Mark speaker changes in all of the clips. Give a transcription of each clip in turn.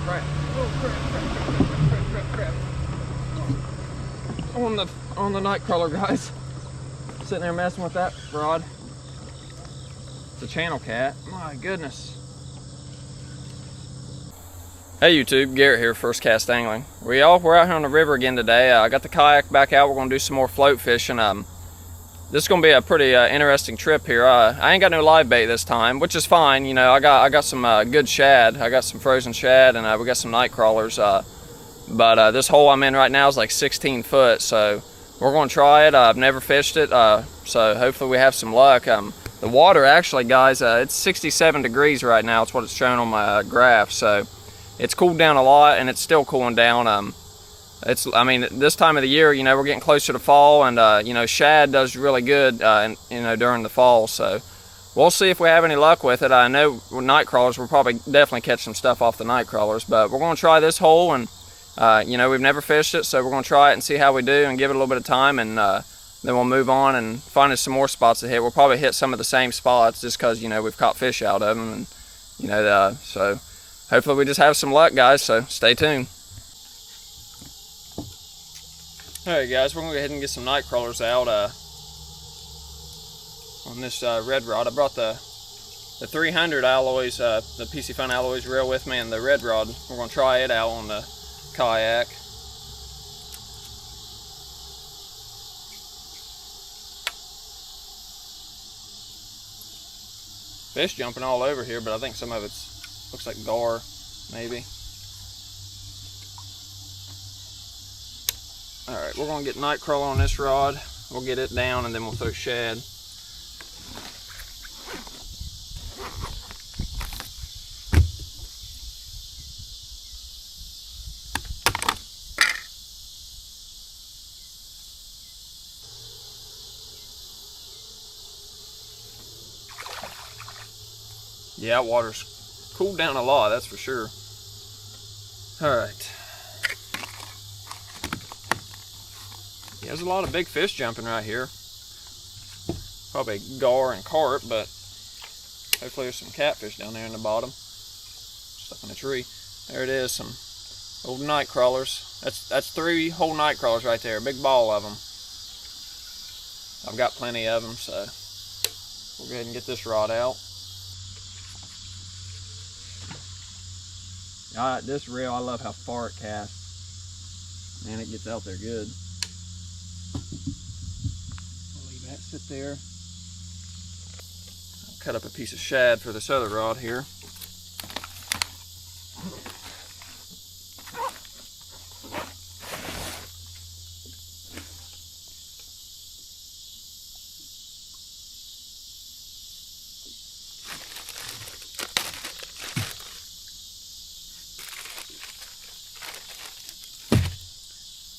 Speaker 1: crap. Crap. On the nightcrawler, guys. Sitting there messing with that rod. It's a Channelcat. My goodness. Hey YouTube, Garrett here, First Cast Angling. We're out here on the river again today. I got the kayak back out. We're going to do some more float fishing. This is going to be a pretty interesting trip here. I ain't got no live bait this time, which is fine. You know, I got some good shad. I got some frozen shad, and we got some night crawlers. But this hole I'm in right now is like 16 foot, so we're going to try it. I've never fished it, so hopefully we have some luck. The water actually, guys, it's 67 degrees right now. It's what it's showing on my graph. So it's cooled down a lot, and it's still cooling down. I mean, this time of the year, you know, we're getting closer to fall, and you know, shad does really good, you know, during the fall. So we'll see if we have any luck with it. I know with night crawlers, we'll probably definitely catch some stuff off the night crawlers, but we're going to try this hole, and you know, we've never fished it, so we're going to try it and see how we do, and give it a little bit of time, and then we'll move on and find us some more spots to hit. We'll probably hit some of the same spots just because, you know, we've caught fish out of them, and you know, so hopefully we just have some luck, guys, so stay tuned. Alright guys, we're going to go ahead and get some night crawlers out on this red rod. I brought the 300 alloys, the PC Fun alloys reel with me, and the red rod. We're going to try it out on the kayak. Fish jumping all over here, but I think some of it's looks like gar, maybe. Alright, we're going to get night crawler on this rod. We'll get it down, and then we'll throw shad. Yeah, water's cooled down a lot, that's for sure. Alright. Yeah, there's a lot of big fish jumping right here. Probably gar and carp, but hopefully there's some catfish down there in the bottom. Stuck in a tree. There it is, some old night crawlers. That's 3 whole night crawlers right there, a big ball of them. I've got plenty of them, so we'll go ahead and get this rod out. This reel, I love how far it casts. Man, it gets out there good. I'll leave that sit there. I'll cut up a piece of shad for this other rod here.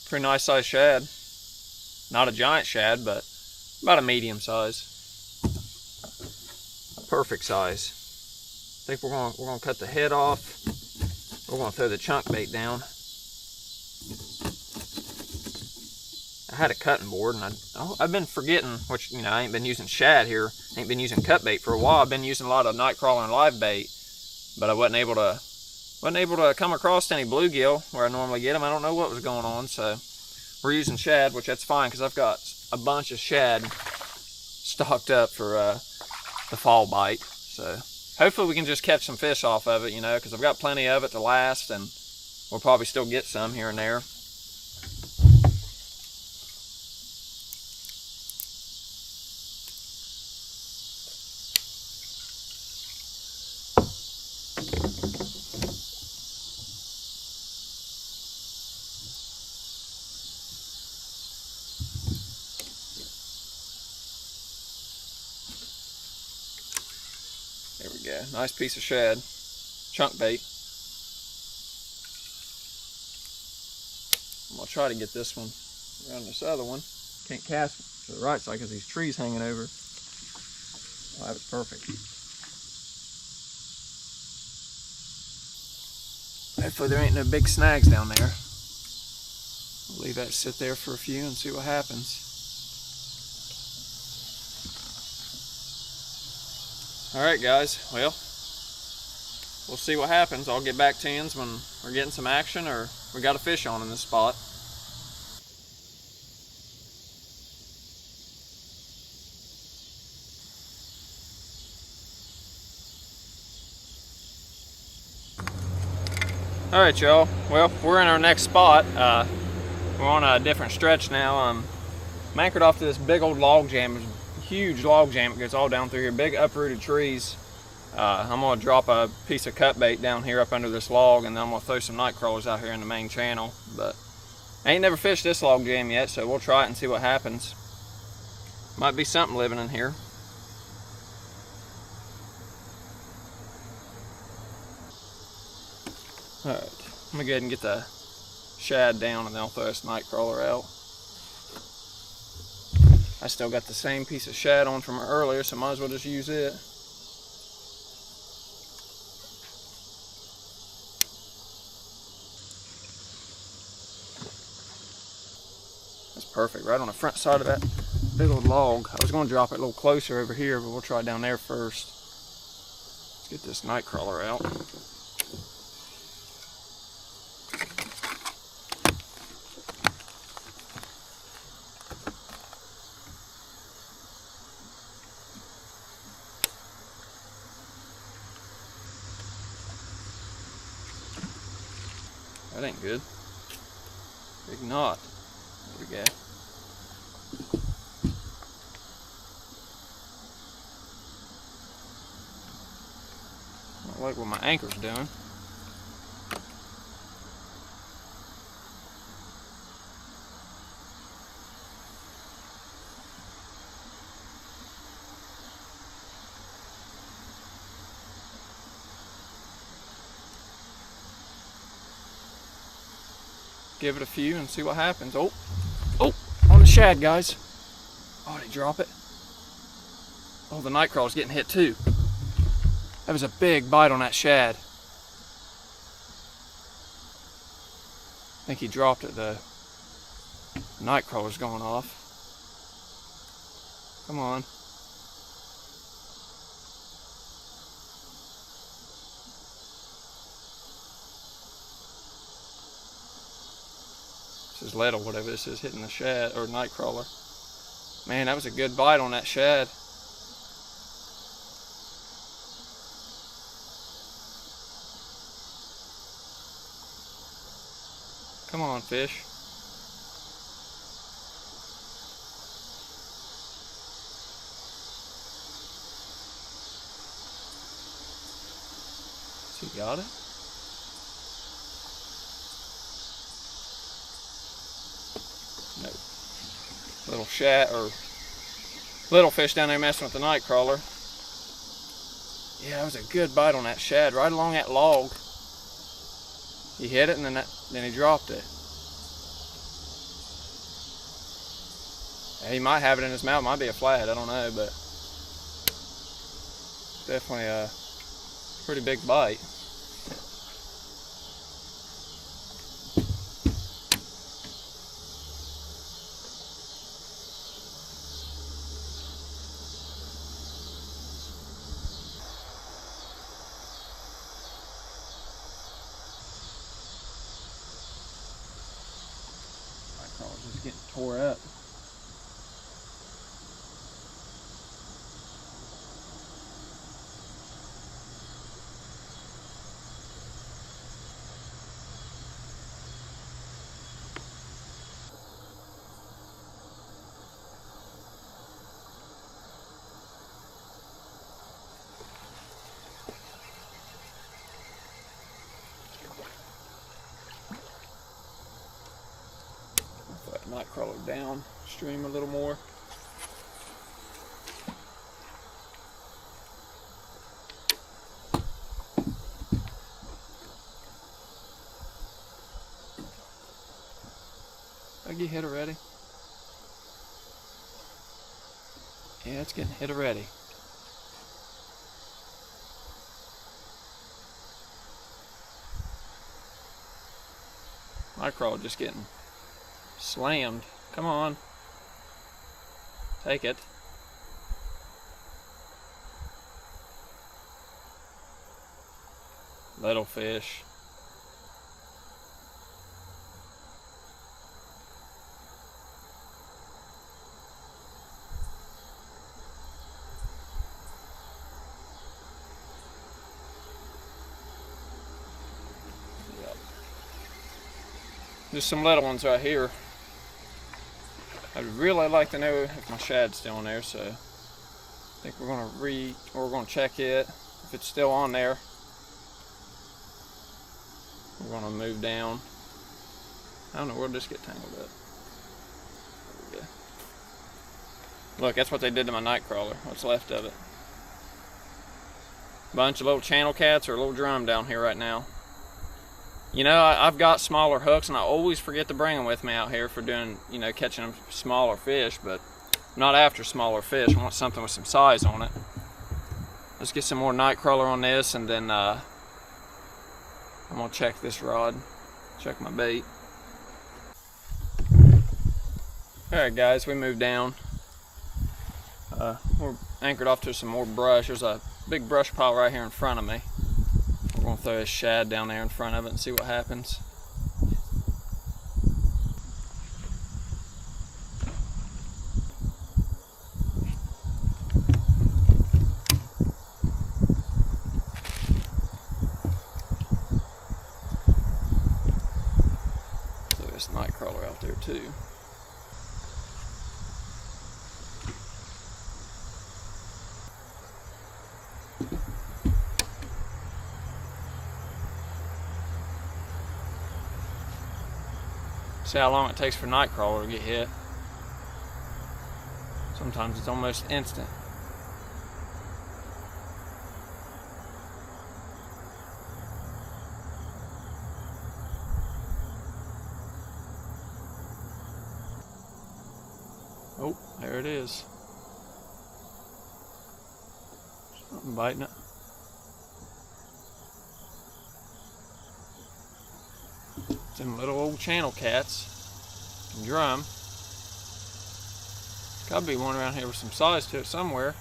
Speaker 1: Pretty nice size shad. Not a giant shad, but about a medium size. A perfect size. I think we're gonna cut the head off. We're gonna throw the chunk bait down. I had a cutting board, and I've been forgetting, which, you know, I ain't been using shad here. I ain't been using cut bait for a while. I've been using a lot of night crawler and live bait, but I wasn't able to come across any bluegill where I normally get them. I don't know what was going on, so we're using shad, which that's fine, because I've got a bunch of shad stocked up for the fall bite. So hopefully we can just catch some fish off of it, you know, because I've got plenty of it to last, and we'll probably still get some here and there. There we go. Nice piece of shad. Chunk bait. I'm going to try to get this one around this other one. Can't cast to the right side because these trees hanging over. Oh, that was perfect. Hopefully there ain't no big snags down there. I'll leave that sit there for a few and see what happens. Alright guys, well, we'll see what happens. I'll get back to you when we're getting some action or we got a fish on in this spot. All right, y'all. Well, we're in our next spot. We're on a different stretch now. I'm anchored off to this big old log jam. It's a huge log jam. It goes all down through here. Big uprooted trees. I'm gonna drop a piece of cut bait down here up under this log, and then I'm gonna throw some night crawlers out here in the main channel. But I ain't never fished this log jam yet, so we'll try it and see what happens. Might be something living in here. All right, I'm gonna go ahead and get the shad down and then I'll throw this night crawler out. I still got the same piece of shad on from earlier, so might as well just use it. That's perfect, right on the front side of that big old log. I was gonna drop it a little closer over here, but we'll try down there first. Let's get this night crawler out. That ain't good. Big knot. There we go. I don't like what my anchor's doing. Give it a few and see what happens. Oh, on the shad, guys. Oh, did he drop it? Oh, the night crawler's getting hit too. That was a big bite on that shad. I think he dropped it. The night crawler's going off. Come on. This is lead or whatever this is hitting the shad or night crawler. Man, that was a good bite on that shad. Come on, fish. So you got it? No. Little shad or little fish down there messing with the night crawler. Yeah, that was a good bite on that shad right along that log. He hit it and then he dropped it. Yeah, he might have it in his mouth. Might be a flathead. I don't know, but definitely a pretty big bite. Just getting tore up. Night crawler down stream a little more. Did I get hit already? Yeah, it's getting hit already. Night crawler just getting slammed. Come on. Take it. Little fish. Yep. There's some little ones right here. I'd really like to know if my shad's still on there, so I think we're gonna check it. If it's still on there, we're gonna move down. I don't know, we'll just get tangled up. There we go. Look, that's what they did to my night crawler, what's left of it. Bunch of little channel cats or a little drum down here right now. You know, I've got smaller hooks and I always forget to bring them with me out here for doing, you know, catching them smaller fish, but I'm not after smaller fish. I want something with some size on it. Let's get some more night crawler on this, and then I'm gonna check this rod, check my bait. Alright guys, we moved down. We're anchored off to some more brush. There's a big brush pile right here in front of me. We're gonna throw a shad down there in front of it and see what happens. Throw this night crawler out there too. See how long it takes for night crawler to get hit. Sometimes it's almost instant. Oh, there it is. Something biting it. Them little old channel cats. Drum. Gotta be one around here with some size to it somewhere.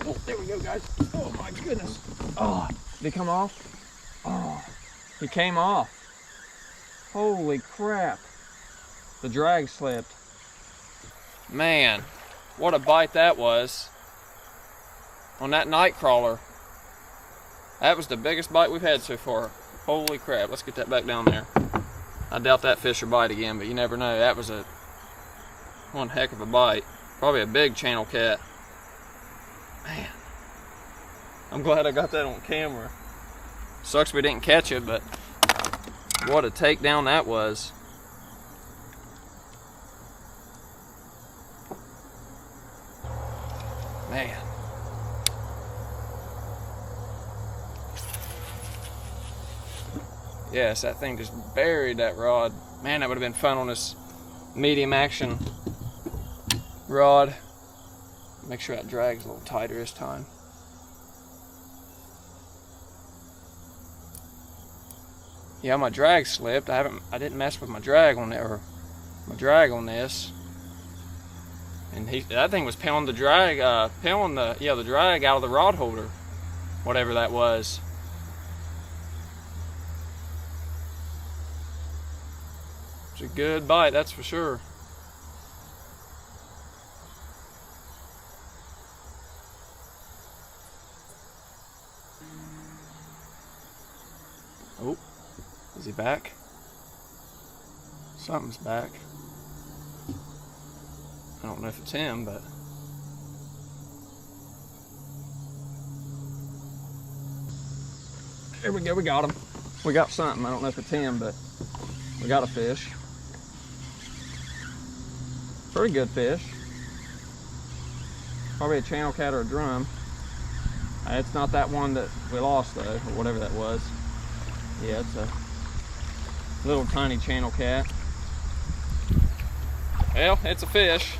Speaker 1: Oh, there we go, guys. Oh my goodness. Oh, did it come off? Oh, he came off. Holy crap. The drag slipped. Man, what a bite that was on that night crawler. That was the biggest bite we've had so far. Holy crap. Let's get that back down there. I doubt that fish will bite again, but you never know. That was one heck of a bite. Probably a big channel cat. Man, I'm glad I got that on camera. Sucks we didn't catch it, but what a takedown that was. Man. Yes, that thing just buried that rod. Man, that would have been fun on this medium action rod. Make sure that drag's a little tighter this time. Yeah, my drag slipped. I didn't mess with my drag on there, or my drag on this. And that thing was peeling the drag, the drag out of the rod holder, whatever that was. It's a good bite, that's for sure. Oh, is he back? Something's back. I don't know if it's him, but There we go, we got him. We got something, I don't know if it's him, but we got a fish. Pretty good fish. Probably a channelcat or a drum. It's not that one that we lost though, or whatever that was. Yeah, it's a little tiny channelcat. Well, it's a fish.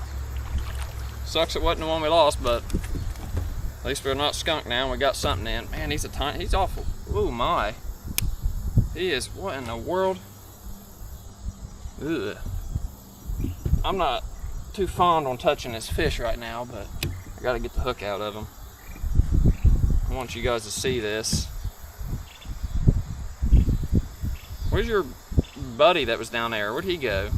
Speaker 1: Sucks it wasn't the one we lost, but at least we're not skunked now and we got something in. Man, he's awful. Oh my. He is, what in the world? Ugh. I'm not too fond on touching this fish right now, but I gotta get the hook out of him. I want you guys to see this. Where's your buddy that was down there? Where'd he go?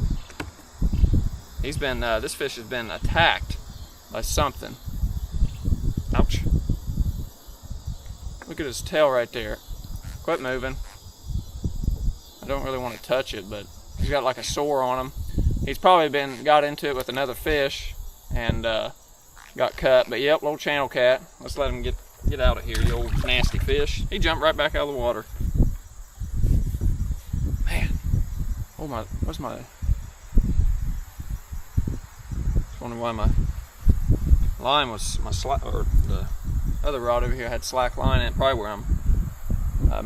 Speaker 1: He's been, this fish has been attacked by something. Ouch. Look at his tail right there. Quit moving. I don't really want to touch it, but he's got like a sore on him. He's probably got into it with another fish and got cut. But yep, little channelcat. Let's let him get out of here, you old nasty fish. He jumped right back out of the water. Man, oh my, where's my? I wonder why my line was or the other rod over here had slack line in it. Probably where I'm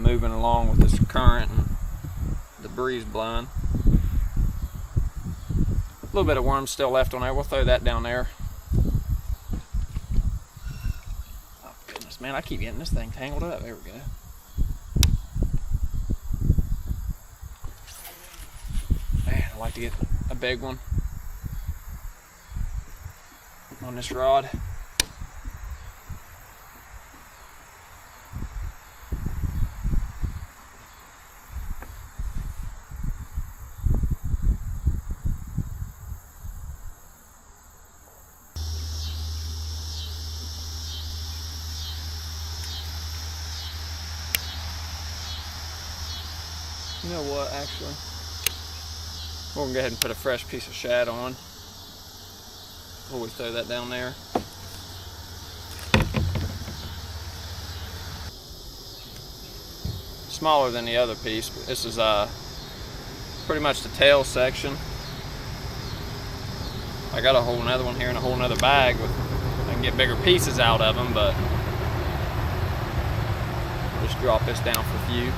Speaker 1: moving along with this current and the breeze blowing. A little bit of worm still left on there. We'll throw that down there. Oh goodness, man! I keep getting this thing tangled up. There we go. Man, I'd like to get a big one on this rod. You know what, actually? We're gonna go ahead and put a fresh piece of shad on before we throw that down there. Smaller than the other piece, but this is pretty much the tail section. I got a whole another one here in a whole nother bag with, I can get bigger pieces out of them, but I'll just drop this down for a few.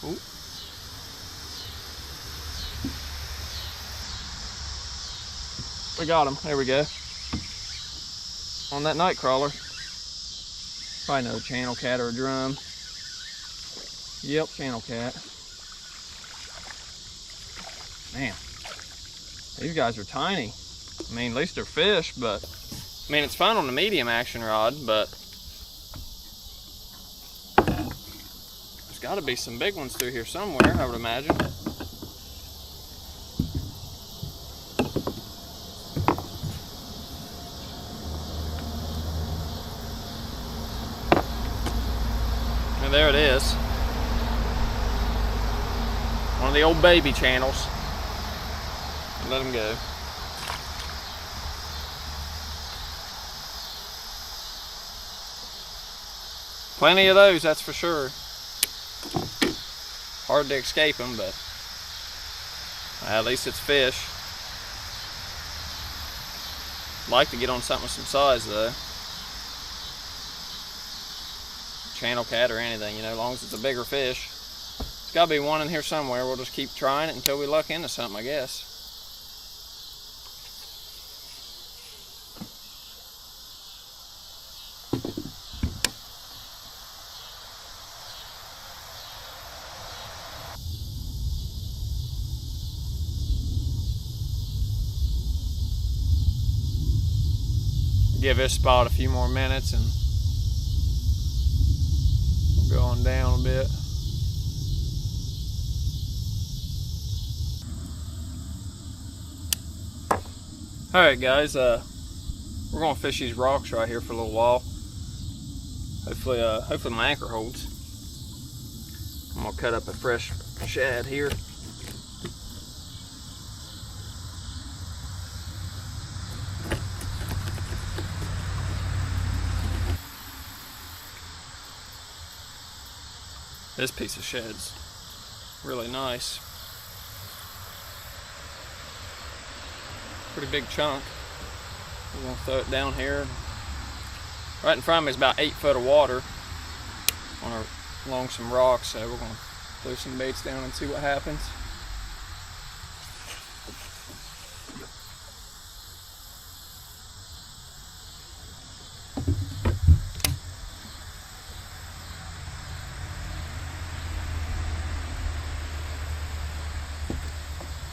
Speaker 1: Ooh. We got him. There we go. On that night crawler. Probably another channelcat or a drum. Yep, channelcat. Man, these guys are tiny. I mean, at least they're fish, but I mean, it's fun on the medium action rod, but there's got to be some big ones through here somewhere, I would imagine. And there it is. One of the old baby channels. Let him go. Plenty of those, that's for sure. Hard to escape them, but at least it's fish. Like to get on something with some size though. Channelcat or anything, you know, as long as it's a bigger fish. There's got to be one in here somewhere. We'll just keep trying it until we luck into something, I guess. give this spot a few more minutes and go on down a bit. Alright guys, we're gonna fish these rocks right here for a little while. Hopefully my anchor holds. I'm gonna cut up a fresh shad here. This piece of shad's really nice. Pretty big chunk. We're gonna throw it down here. Right in front of me is about 8 foot of water along some rocks, so we're gonna throw some baits down and see what happens.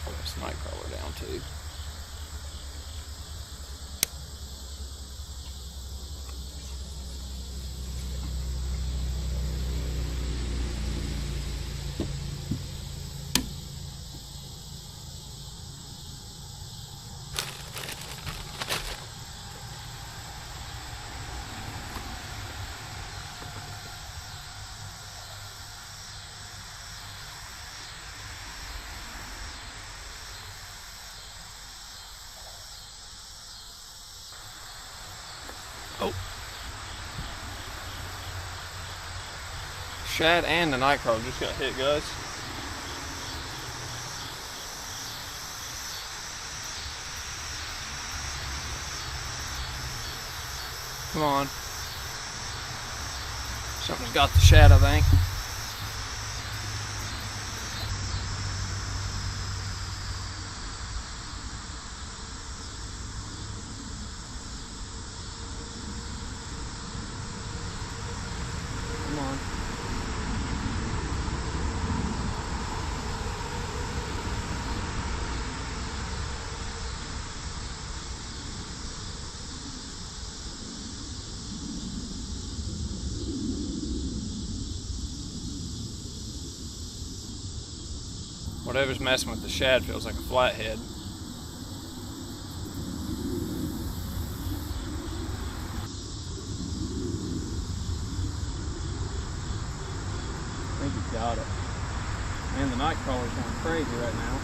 Speaker 1: Throw this night crawler down too. Oh. Shad and the night crawler just got hit, guys. Come on. Something's got the shad, I think. Come on. Whatever's messing with the shad feels like a flathead. I think he's got it. Man, the night crawler's going crazy right now.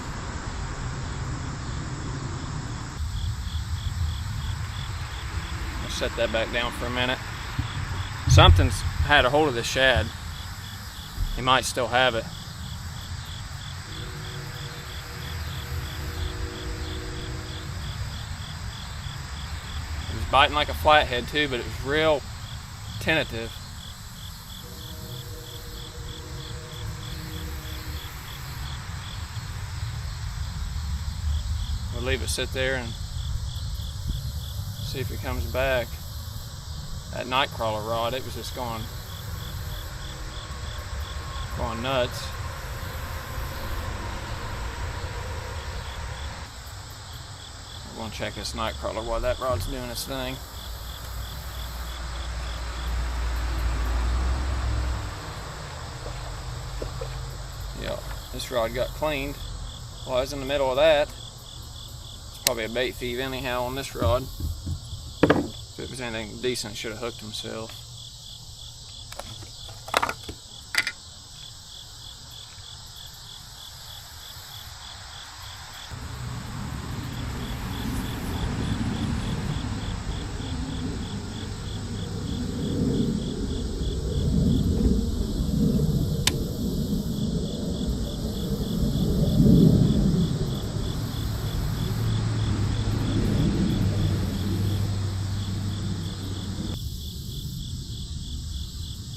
Speaker 1: I'll set that back down for a minute. Something's had a hold of the shad. He might still have it. It was biting like a flathead too, but it was real tentative. We'll leave it sit there and see if it comes back. That night crawler rod, it was just going nuts. We're going to check this night crawler while that rod's doing its thing. Yep, this rod got cleaned while I was in the middle of that. It's probably a bait thief anyhow on this rod. If it was anything decent, it should have hooked himself.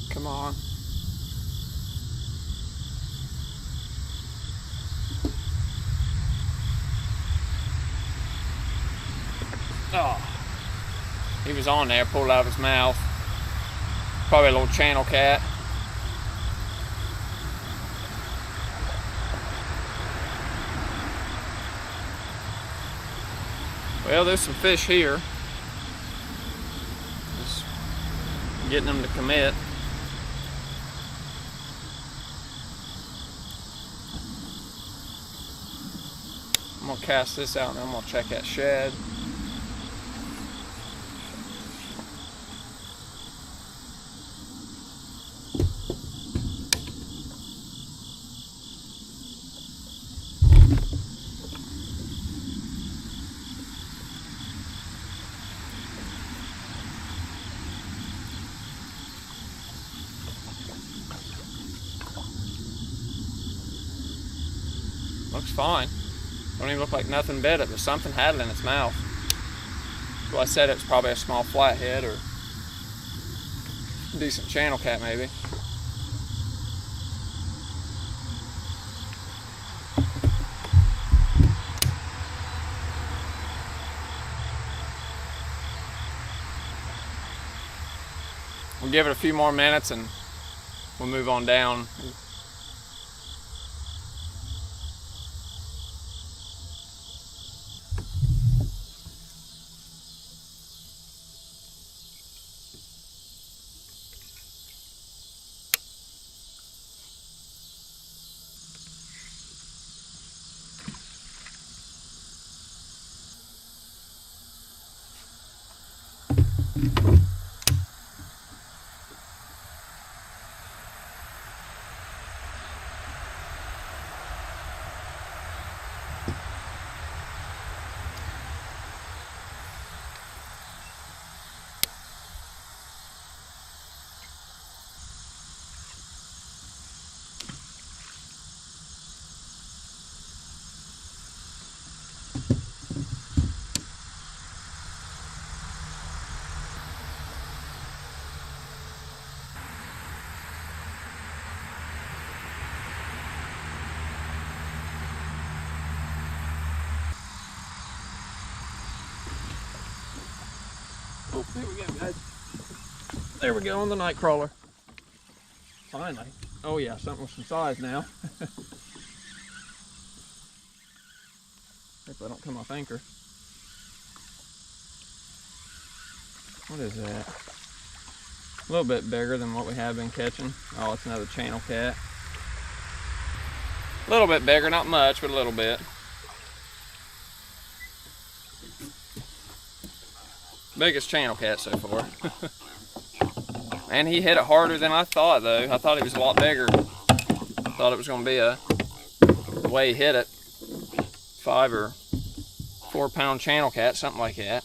Speaker 1: Come on. Oh, he was on there, pulled out of his mouth. Probably a little Channelcat. Well, there's some fish here. getting them to commit. I'm gonna cast this out and I'm gonna check that shed. Looks fine. Don't even look like nothing bit it, but something had it in its mouth. So I said it's probably a small flathead or decent channel cat maybe. We'll give it a few more minutes and we'll move on down. Oh, there we go, guys. There we go on the night crawler. Finally. Oh yeah, something with some size now. Hope I don't come off anchor. What is that? A little bit bigger than what we have been catching. Oh, it's another channel cat. A little bit bigger, not much, but a little bit. Biggest channel cat so far. And he hit it harder than I thought though. I thought it was a lot bigger. I thought it was gonna be the way he hit it, 5 or 4 pound channel cat, something like that.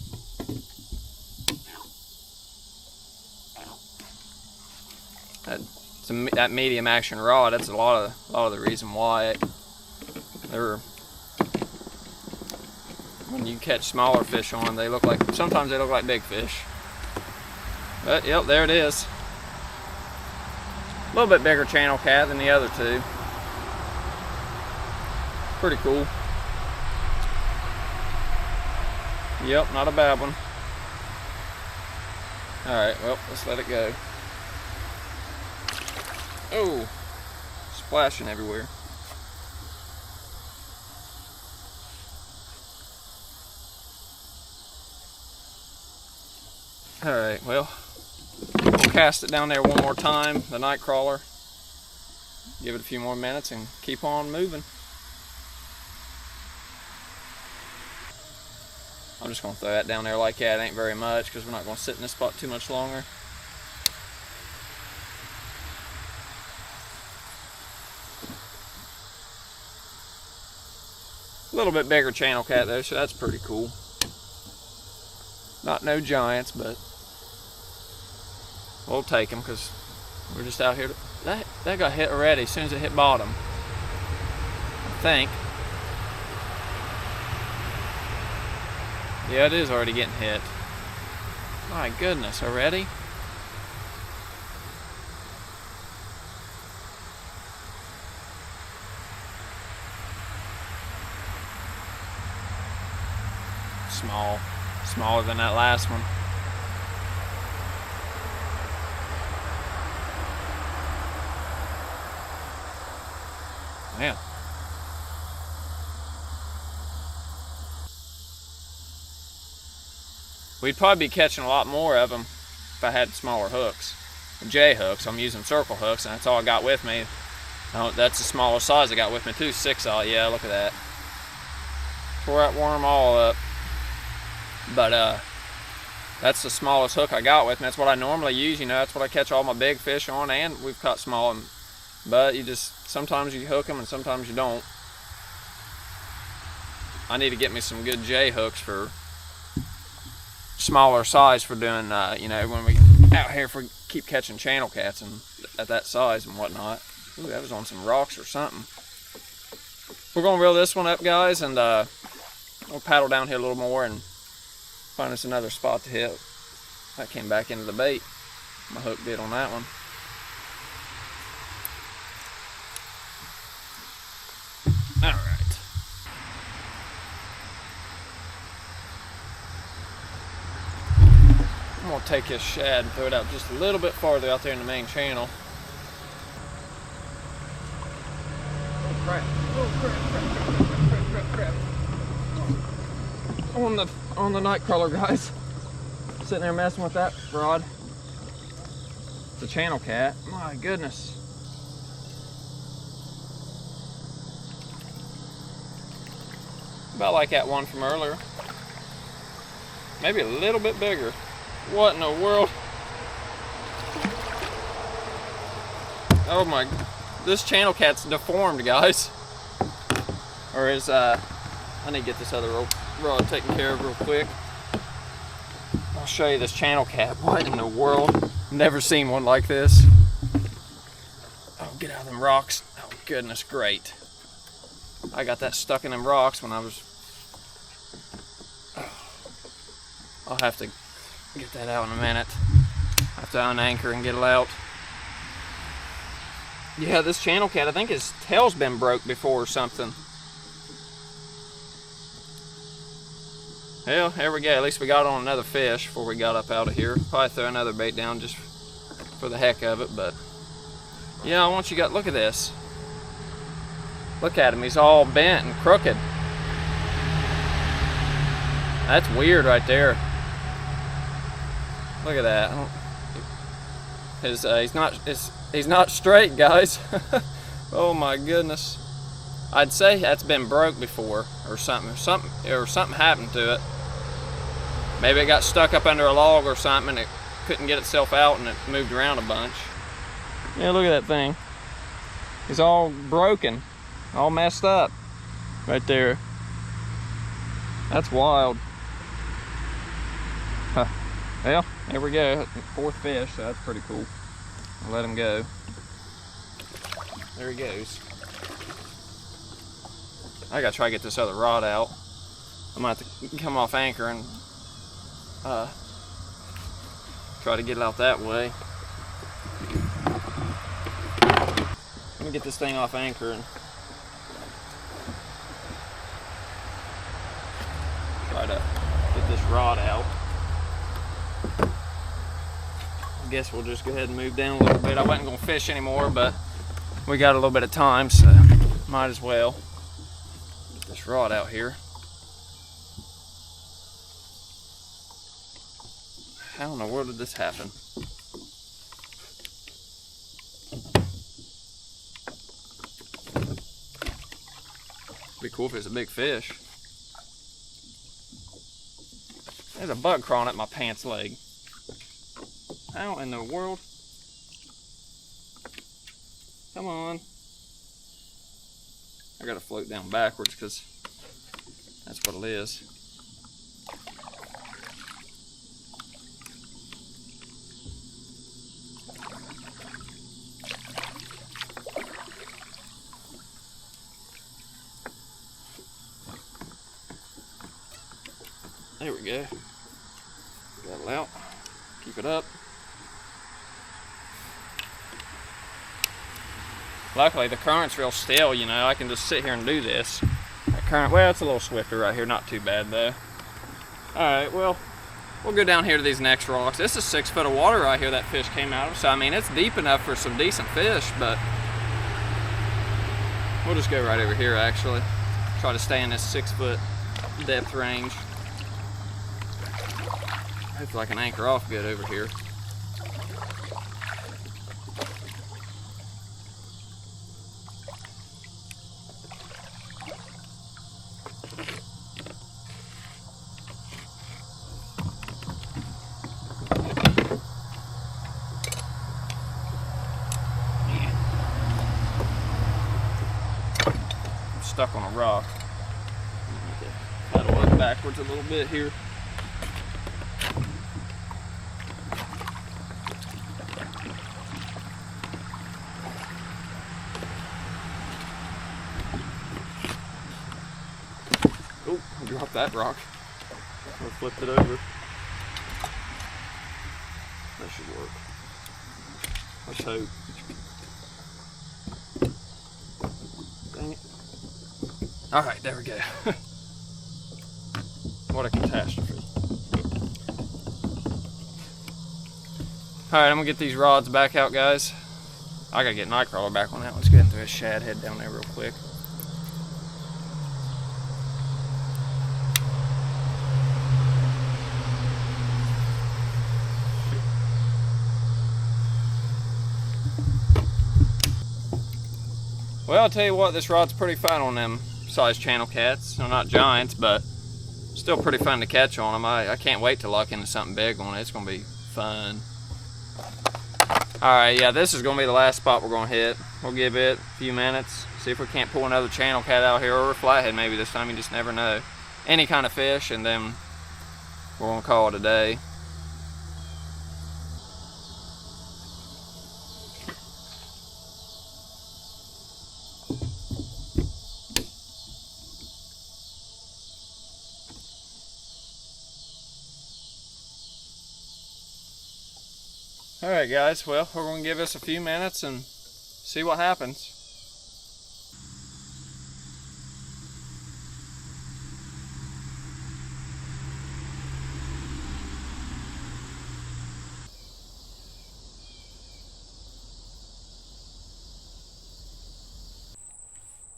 Speaker 1: That medium action rod, that's a lot of the reason why when you catch smaller fish on them, they look like, sometimes they look like big fish. But yep, there it is. A little bit bigger channel cat than the other two. Pretty cool. Yep, not a bad one. Alright, well, let's let it go. Oh, splashing everywhere. Alright, well, we'll cast it down there one more time, the night crawler. Give it a few more minutes and keep on moving. I'm just going to throw that down there like that. It ain't very much because we're not going to sit in this spot too much longer. A little bit bigger channel cat though, so that's pretty cool. Not no giants, but we'll take them because we're just out here. That got hit already as soon as it hit bottom, I think. Yeah, it is already getting hit. My goodness, already? Smaller than that last one. Man. We'd probably be catching a lot more of them if I had smaller hooks. J hooks, I'm using circle hooks, and that's all I got with me. Oh, that's the smallest size I got with me too, 6-aught. Yeah, look at that. Tore that worm all up. But that's the smallest hook I got with me. That's what I normally use, you know. That's what I catch all my big fish on, and we've caught small. But you just, sometimes you hook them and sometimes you don't. I need to get me some good J hooks for smaller size for doing, you know, when we out here for keep catching channel cats and at that size and whatnot. Ooh, that was on some rocks or something. We're gonna reel this one up, guys, and we'll paddle down here a little more and find us another spot to hit. That came back into the bait. My hook did on that one. All right. I'm gonna take this shad and throw it out just a little bit farther out there in the main channel. Oh crap! Oh crap! On the night crawler, guys. Sitting there messing with that rod. It's a channel cat. My goodness. About like that one from earlier. Maybe a little bit bigger. What in the world? Oh my, this channel cat's deformed, guys. Or is, I need to get this other rod taken care of real quick. I'll show you this channel cat. What in the world? Never seen one like this. Oh, get out of them rocks. Oh goodness, great. I got that stuck in them rocks when I was, I'll have to get that out in a minute. I have to unanchor and get it out. Yeah, this channel cat, I think his tail's been broke before or something. Well, there we go. At least we got on another fish before we got up out of here. Probably throw another bait down just for the heck of it, but yeah, I want you to look at this. Look at him, he's all bent and crooked. That's weird right there. Look at that. He's not straight, guys. Oh my goodness. I'd say that's been broke before, or something happened to it. Maybe it got stuck up under a log or something and it couldn't get itself out and it moved around a bunch. Yeah, look at that thing. He's all broken, all messed up right there. That's wild. Huh. Well, there we go. 4th fish, so that's pretty cool. I'll let him go. There he goes. I gotta try to get this other rod out. I'm gonna have to come off anchor and try to get it out that way. Let me get this thing off anchor and try to get this rod out. I guess we'll just go ahead and move down a little bit. I wasn't gonna fish anymore, but we got a little bit of time, so might as well get this rod out here. How in the world did this happen? It'd be cool if it's a big fish. There's a bug crawling up my pants leg. How in the world? Come on. I gotta float down backwards because that's what it is. There we go. Got it out. Keep it up. Luckily the current's real still, you know, I can just sit here and do this. That current, well, it's a little swifter right here, not too bad though. Alright, well, we'll go down here to these next rocks. This is 6 foot of water right here that fish came out of, so I mean it's deep enough for some decent fish, but we'll just go right over here actually. Try to stay in this 6 foot depth range. Hopefully I can anchor off good over here. stuck on a rock. Paddle it backwards a little bit here. Oh, I dropped that rock. I flipped it over. That should work. Let's hope. Dang it. Alright, there we go. What a catastrophe. Alright, I'm gonna get these rods back out, guys. I gotta get Nightcrawler back on that. Let's get into a shad head down there real quick. Well, I'll tell you what, this rod's pretty fun on them size Channelcats. They're not giants, but still pretty fun to catch on them. I can't wait to lock into something big on it. It's going to be fun. Alright, yeah, this is going to be the last spot we're going to hit. We'll give it a few minutes, see if we can't pull another Channelcat out here, or a Flathead maybe this time. You just never know. Any kind of fish, and then we're going to call it a day. Alright guys, well, we're going to give this a few minutes and see what happens.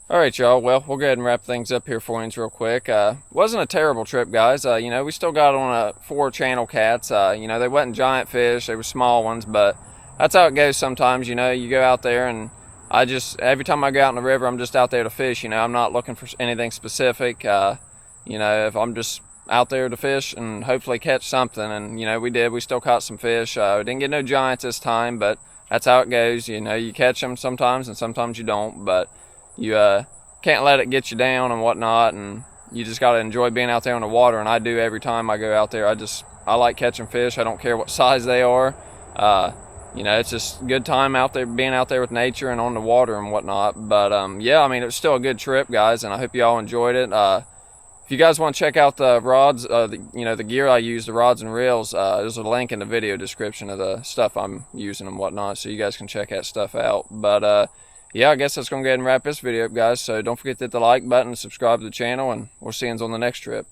Speaker 1: Alright y'all, well, we'll go ahead and wrap things up here for you real quick. Wasn't a terrible trip, guys. You know, we still got on 4 Channelcats. You know, they wasn't giant fish, they were small ones, but that's how it goes sometimes. You know, you go out there and every time I go out in the river, I'm just out there to fish. You know, I'm not looking for anything specific. You know, if I'm just out there to fish and hopefully catch something, and you know, we still caught some fish. We didn't get no giants this time, but that's how it goes. You know, you catch them sometimes and sometimes you don't, but you can't let it get you down and whatnot, and you just got to enjoy being out there on the water. And I do every time I go out there. I like catching fish. I don't care what size they are. You know, it's just a good time out there, being out there with nature and on the water and whatnot. But yeah, I mean, it was still a good trip, guys, and I hope you all enjoyed it. If you guys want to check out the rods, you know, the gear I use, the rods and reels, there's a link in the video description of the stuff I'm using and whatnot, so you guys can check that stuff out. But yeah, I guess that's going to go ahead and wrap this video up, guys. So don't forget to hit the like button, subscribe to the channel, and we'll see you on the next trip.